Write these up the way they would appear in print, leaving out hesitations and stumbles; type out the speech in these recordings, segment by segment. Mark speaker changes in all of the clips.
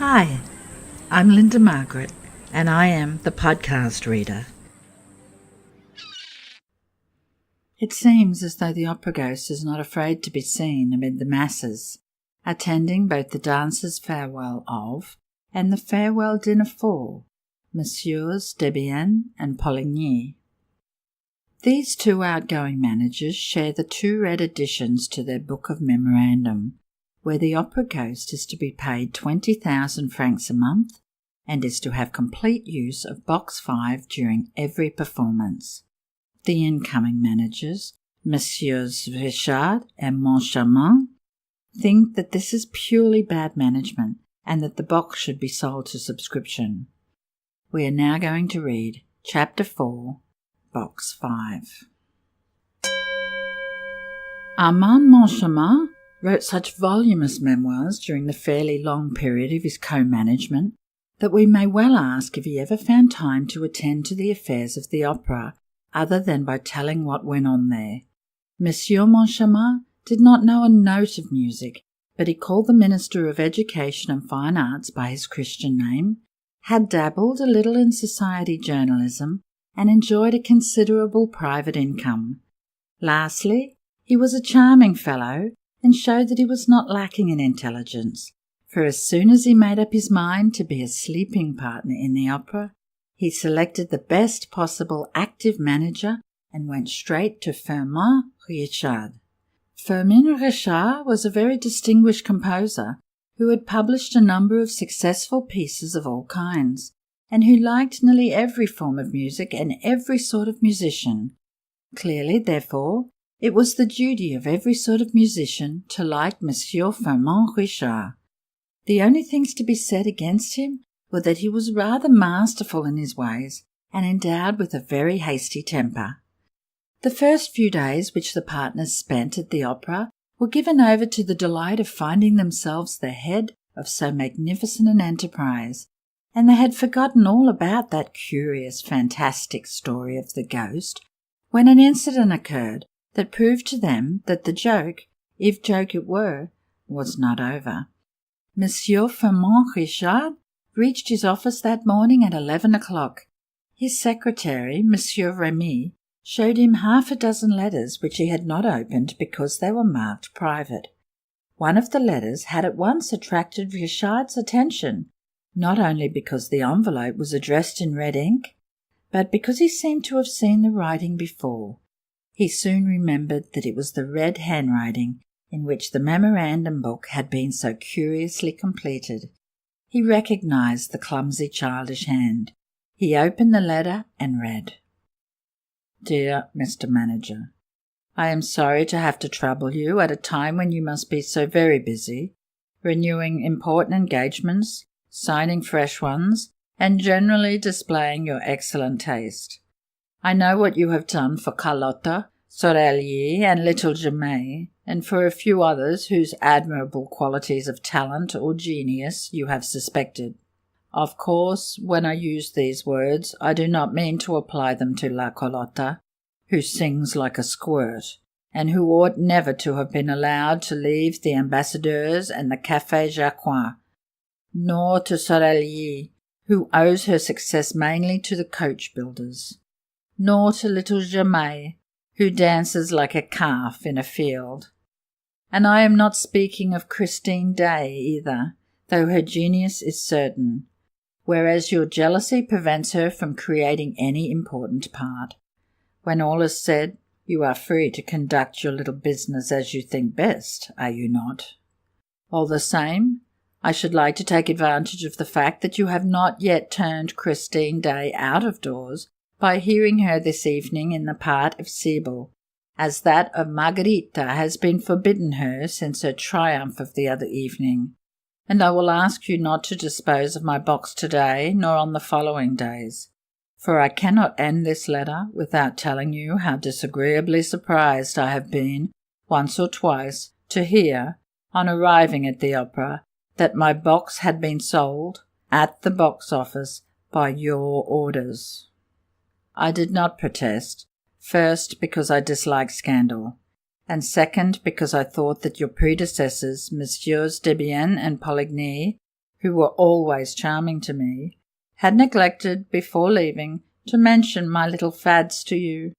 Speaker 1: Hi, I'm Linda Margaret, and I am the podcast reader. It seems as though the opera ghost is not afraid to be seen amid the masses, attending both the dancer's farewell of and the farewell dinner for Messieurs Debienne and Poligny. These two outgoing managers share the two red additions to their book of memorandum, where the opera ghost is to be paid 20,000 francs a month and is to have complete use of Box 5 during every performance. The incoming managers, Messieurs Richard and Montcharmin, think that this is purely bad management and that the box should be sold to subscription. We are now going to read Chapter 4, Box 5. Armand Montcharmin wrote such voluminous memoirs during the fairly long period of his co-management that we may well ask if he ever found time to attend to the affairs of the opera other than by telling what went on there. Monsieur Montcharmin did not know a note of music, but he called the Minister of Education and Fine Arts by his Christian name, had dabbled a little in society journalism, and enjoyed a considerable private income. Lastly, he was a charming fellow and showed that he was not lacking in intelligence, for as soon as he made up his mind to be a sleeping partner in the opera, he selected the best possible active manager and went straight to Firmin Richard. Firmin Richard was a very distinguished composer who had published a number of successful pieces of all kinds, and who liked nearly every form of music and every sort of musician. Clearly, therefore, it was the duty of every sort of musician to like Monsieur Firmin Richard. The only things to be said against him were that he was rather masterful in his ways and endowed with a very hasty temper. The first few days which the partners spent at the opera were given over to the delight of finding themselves the head of so magnificent an enterprise, and they had forgotten all about that curious, fantastic story of the ghost, when an incident occurred that proved to them that the joke, if joke it were, was not over. Monsieur Firmin Richard reached his office that morning at 11 o'clock. His secretary, Monsieur Remy, showed him half a dozen letters which he had not opened because they were marked private. One of the letters had at once attracted Richard's attention, not only because the envelope was addressed in red ink, but because he seemed to have seen the writing before. He soon remembered that it was the red handwriting in which the memorandum book had been so curiously completed. He recognized the clumsy childish hand. He opened the letter and read, "Dear Mr. Manager, I am sorry to have to trouble you at a time when you must be so very busy, renewing important engagements, signing fresh ones, and generally displaying your excellent taste. I know what you have done for Carlotta, Sorelli, and little Germain, and for a few others whose admirable qualities of talent or genius you have suspected. Of course, when I use these words, I do not mean to apply them to La Carlotta, who sings like a squirt, and who ought never to have been allowed to leave the Ambassadeurs and the Café Jacquin, nor to Sorelli, who owes her success mainly to the coach builders, nor to little Germain, who dances like a calf in a field. And I am not speaking of Christine Day either, though her genius is certain, whereas your jealousy prevents her from creating any important part. When all is said, you are free to conduct your little business as you think best, are you not? All the same, I should like to take advantage of the fact that you have not yet turned Christine Day out of doors by hearing her this evening in the part of Sibyl, as that of Margherita has been forbidden her since her triumph of the other evening, and I will ask you not to dispose of my box today nor on the following days, for I cannot end this letter without telling you how disagreeably surprised I have been, once or twice, to hear, on arriving at the opera, that my box had been sold, at the box office, by your orders. I did not protest, first because I dislike scandal, and second because I thought that your predecessors, Messieurs Debienne and Poligny, who were always charming to me, had neglected, before leaving, to mention my little fads to you.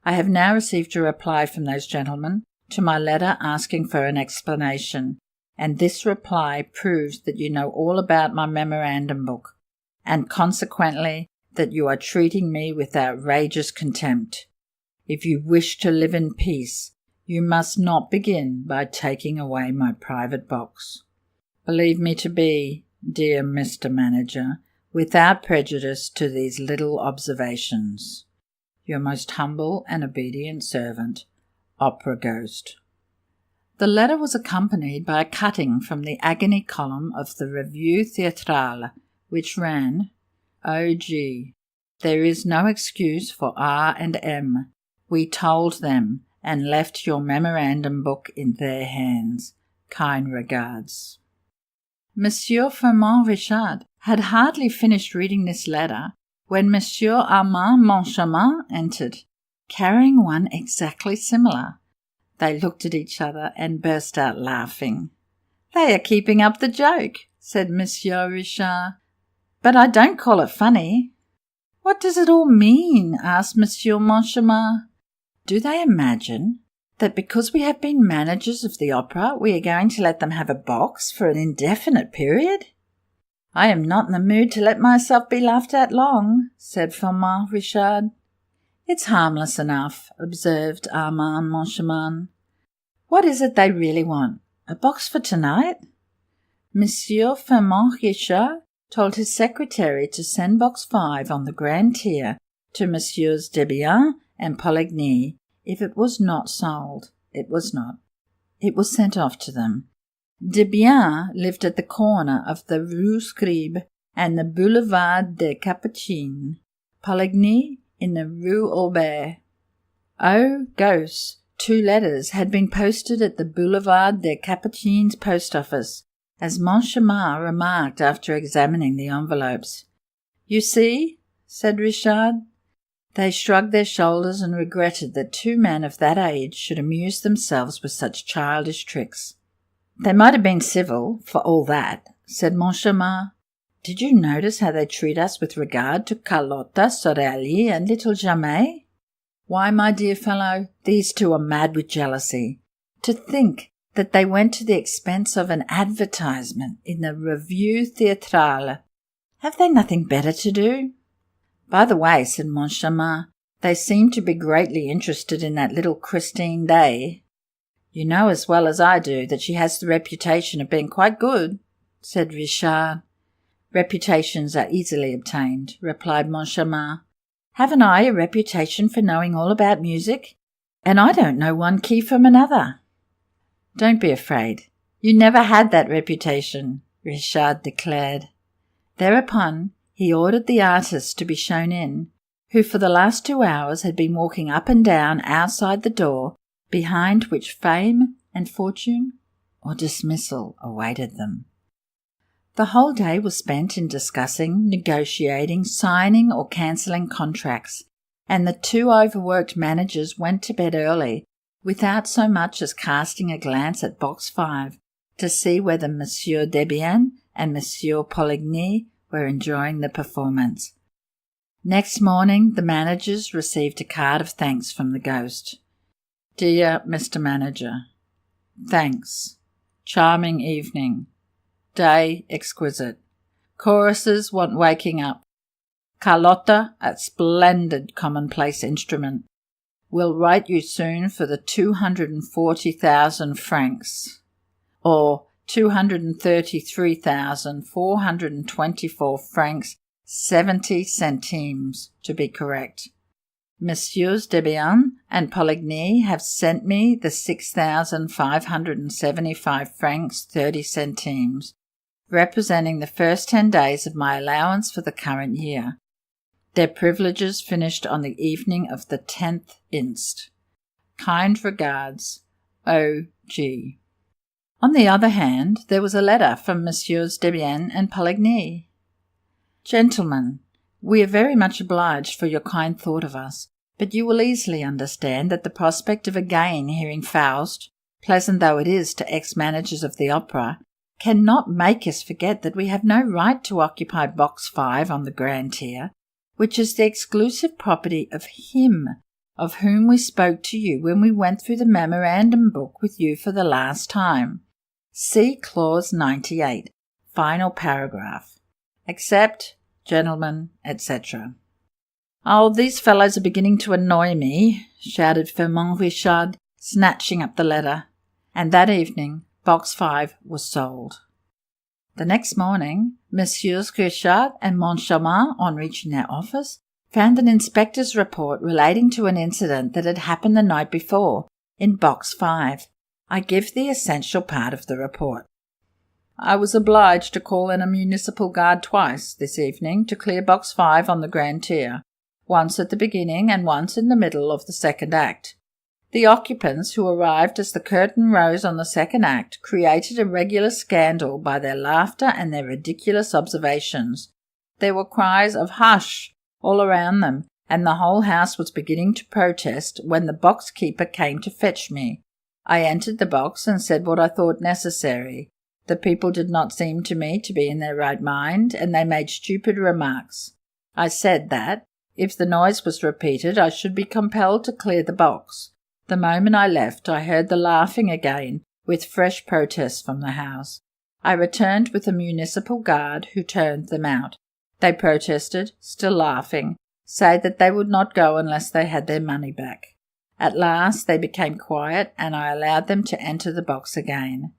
Speaker 1: I have now received a reply from those gentlemen to my letter asking for an explanation, and this reply proves that you know all about my memorandum book, and consequently that you are treating me with outrageous contempt. If you wish to live in peace, you must not begin by taking away my private box. Believe me to be, dear Mr. Manager, without prejudice to these little observations, your most humble and obedient servant, Opera Ghost. The letter was accompanied by a cutting from the agony column of the Revue Théâtrale, which ran, O.G. There is no excuse for R and M. We told them and left your memorandum book in their hands. Kind regards. Monsieur Firmin Richard had hardly finished reading this letter when Monsieur Armand Moncharmin entered, carrying one exactly similar. They looked at each other and burst out laughing. "They are keeping up the joke," said Monsieur Richard, "but I don't call it funny." "What does it all mean?" asked Monsieur Moncharmin. "Do they imagine that because we have been managers of the opera we are going to let them have a box for an indefinite period?" "I am not in the mood to let myself be laughed at long," said Firmin Richard. "It's harmless enough," observed Armand Moncharmin. "What is it they really want? A box for tonight?" Monsieur Firmin Richard told his secretary to send box 5 on the grand tier to Messieurs Debienne and Poligny. If it was not sold, it was not. It was sent off to them. Debienne lived at the corner of the Rue Scribe and the Boulevard des Capucines, Poligny in the Rue Aubert. Oh, Ghost! 2 letters had been posted at the Boulevard des Capucines post office, as Moncharmin remarked after examining the envelopes. "You see," said Richard. They shrugged their shoulders and regretted that 2 men of that age should amuse themselves with such childish tricks. "They might have been civil, for all that," said Moncharmin. "Did you notice how they treat us with regard to Carlotta, Sorelli, and little Jamais? Why, my dear fellow, these 2 are mad with jealousy. To think that they went to the expense of an advertisement in the Revue Théâtrale. Have they nothing better to do?" "By the way," said Moncharmin, "they seem to be greatly interested in that little Christine Day." "You know as well as I do that she has the reputation of being quite good," said Richard. "Reputations are easily obtained," replied Moncharmin. "Haven't I a reputation for knowing all about music? And I don't know one key from another." "Don't be afraid. You never had that reputation," Richard declared. Thereupon he ordered the artist to be shown in, who for the last 2 hours had been walking up and down outside the door, behind which fame and fortune or dismissal awaited them. The whole day was spent in discussing, negotiating, signing or cancelling contracts, and the 2 overworked managers went to bed early, without so much as casting a glance at box 5 to see whether Monsieur Debienne and Monsieur Poligny were enjoying the performance. Next morning the managers received a card of thanks from the Ghost. "Dear Mr. Manager, thanks. Charming evening. Day exquisite. Choruses want waking up. Carlotta, a splendid commonplace instrument. Will write you soon for the 240,000 francs, or 233,424 francs 70 centimes to be correct. Messieurs Debienne and Poligny have sent me the 6,575 francs 30 centimes, representing the first 10 days of my allowance for the current year. Their privileges finished on the evening of the 10th inst. Kind regards, O.G. On the other hand, there was a letter from Messieurs Debienne and Poligny. Gentlemen, we are very much obliged for your kind thought of us, but you will easily understand that the prospect of again hearing Faust, pleasant though it is to ex-managers of the opera, cannot make us forget that we have no right to occupy Box 5 on the grand tier, which is the exclusive property of him of whom we spoke to you when we went through the memorandum book with you for the last time. See Clause 98, final paragraph. Accept, gentlemen, etc. "Oh, these fellows are beginning to annoy me," shouted Firmin Richard, snatching up the letter. And that evening, Box 5 was sold. The next morning, Messieurs Richard and Montcharmin, on reaching their office, found an inspector's report relating to an incident that had happened the night before in Box 5. I give the essential part of the report. "I was obliged to call in a municipal guard twice this evening to clear Box 5 on the grand tier, once at the beginning and once in the middle of the second act. The occupants who arrived as the curtain rose on the second act created a regular scandal by their laughter and their ridiculous observations. There were cries of 'hush' all around them, and the whole house was beginning to protest when the box keeper came to fetch me. I entered the box and said what I thought necessary. The people did not seem to me to be in their right mind, and they made stupid remarks. I said that, if the noise was repeated, I should be compelled to clear the box. The moment I left, I heard the laughing again, with fresh protests from the house. I returned with a municipal guard who turned them out. They protested, still laughing, say that they would not go unless they had their money back. At last they became quiet, and I allowed them to enter the box again.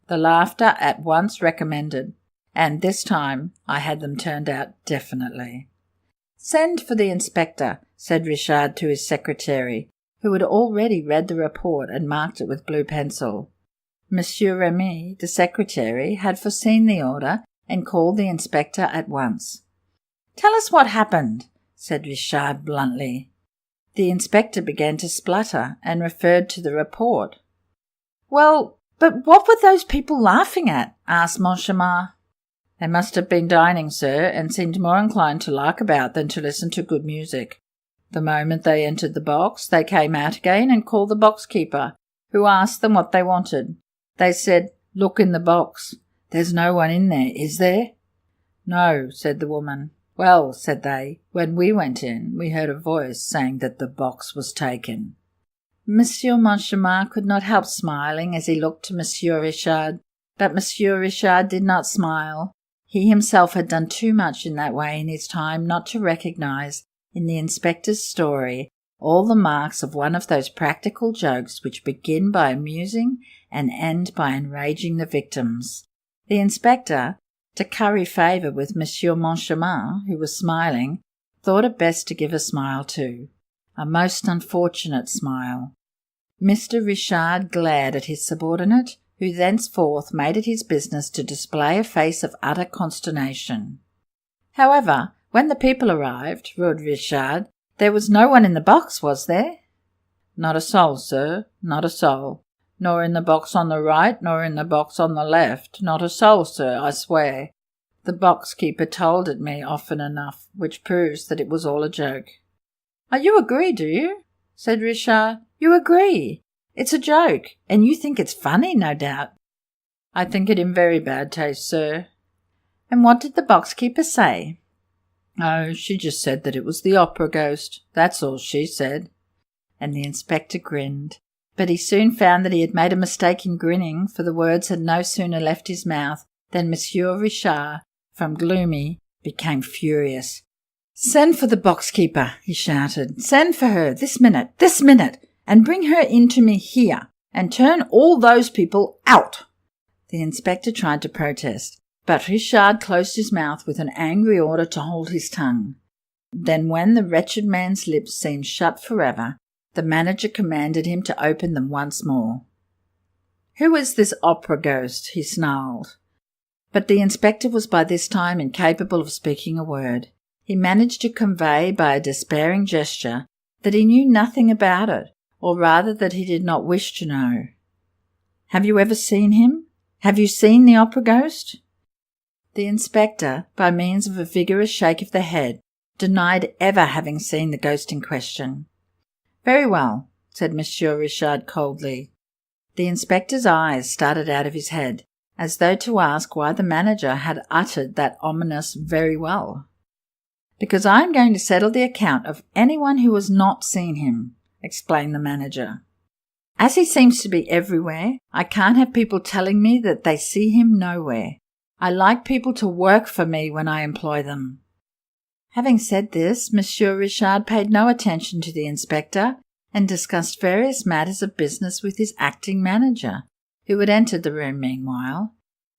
Speaker 1: The laughter at once recommenced, and this time I had them turned out definitely." "Send for the inspector," said Richard to his secretary, who had already read the report and marked it with blue pencil. Monsieur Remy, the secretary, had foreseen the order and called the inspector at once. "Tell us what happened," said Richard bluntly. The inspector began to splutter and referred to the report. "Well, but what were those people laughing at?" asked Montcharmin. "They must have been dining, sir, and seemed more inclined to lark about than to listen to good music. The moment they entered the box, they came out again and called the box keeper, who asked them what they wanted. They said, 'Look in the box. There's no one in there, is there?' 'No,' said the woman. 'Well,' said they, 'when we went in, we heard a voice saying that the box was taken.'" Monsieur Moncharmin could not help smiling as he looked to Monsieur Richard, but Monsieur Richard did not smile. He himself had done too much in that way in his time not to recognize, in the inspector's story, all the marks of one of those practical jokes which begin by amusing and end by enraging the victims. The inspector, to curry favour with Monsieur Moncharmin, who was smiling, thought it best to give a smile too. A most unfortunate smile. Mr. Richard glared at his subordinate, who thenceforth made it his business to display a face of utter consternation. "However, when the people arrived," roared Richard, "there was no one in the box, was there?" "Not a soul, sir, not a soul. Nor in the box on the right, nor in the box on the left. Not a soul, sir, I swear. The box-keeper told it me often enough, which proves that it was all a joke." "Oh, you agree, do you?" said Richard. "You agree? It's a joke, and you think it's funny, no doubt." "I think it in very bad taste, sir." "And what did the box-keeper say?" "Oh, she just said that it was the opera ghost. That's all she said." And the inspector grinned. But he soon found that he had made a mistake in grinning, for the words had no sooner left his mouth than Monsieur Richard, from gloomy, became furious. "Send for the box-keeper," he shouted. "Send for her, this minute, and bring her in to me here, and turn all those people out." The inspector tried to protest, but Richard closed his mouth with an angry order to hold his tongue. Then, when the wretched man's lips seemed shut forever, the manager commanded him to open them once more. "Who is this opera ghost?" he snarled. But the inspector was by this time incapable of speaking a word. He managed to convey by a despairing gesture that he knew nothing about it, or rather that he did not wish to know. "Have you ever seen him? Have you seen the opera ghost?" The inspector, by means of a vigorous shake of the head, denied ever having seen the ghost in question. "Very well," said Monsieur Richard coldly. The inspector's eyes started out of his head, as though to ask why the manager had uttered that ominous "very well." "Because I am going to settle the account of anyone who has not seen him," explained the manager. "As he seems to be everywhere, I can't have people telling me that they see him nowhere. I like people to work for me when I employ them." Having said this, Monsieur Richard paid no attention to the inspector and discussed various matters of business with his acting manager, who had entered the room meanwhile.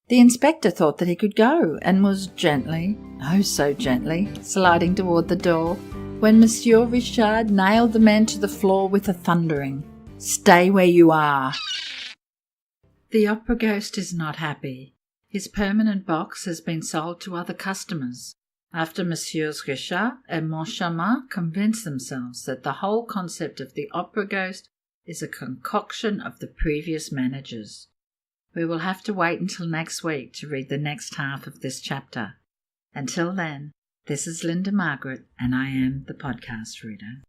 Speaker 1: The inspector thought that he could go, and was gently, oh so gently, sliding toward the door, when Monsieur Richard nailed the man to the floor with a thundering, "Stay where you are!" The opera ghost is not happy. His permanent box has been sold to other customers, after Messieurs Richard and Montcharmin convinced themselves that the whole concept of the opera ghost is a concoction of the previous managers. We will have to wait until next week to read the next half of this chapter. Until then, this is Linda Margaret, and I am the podcast reader.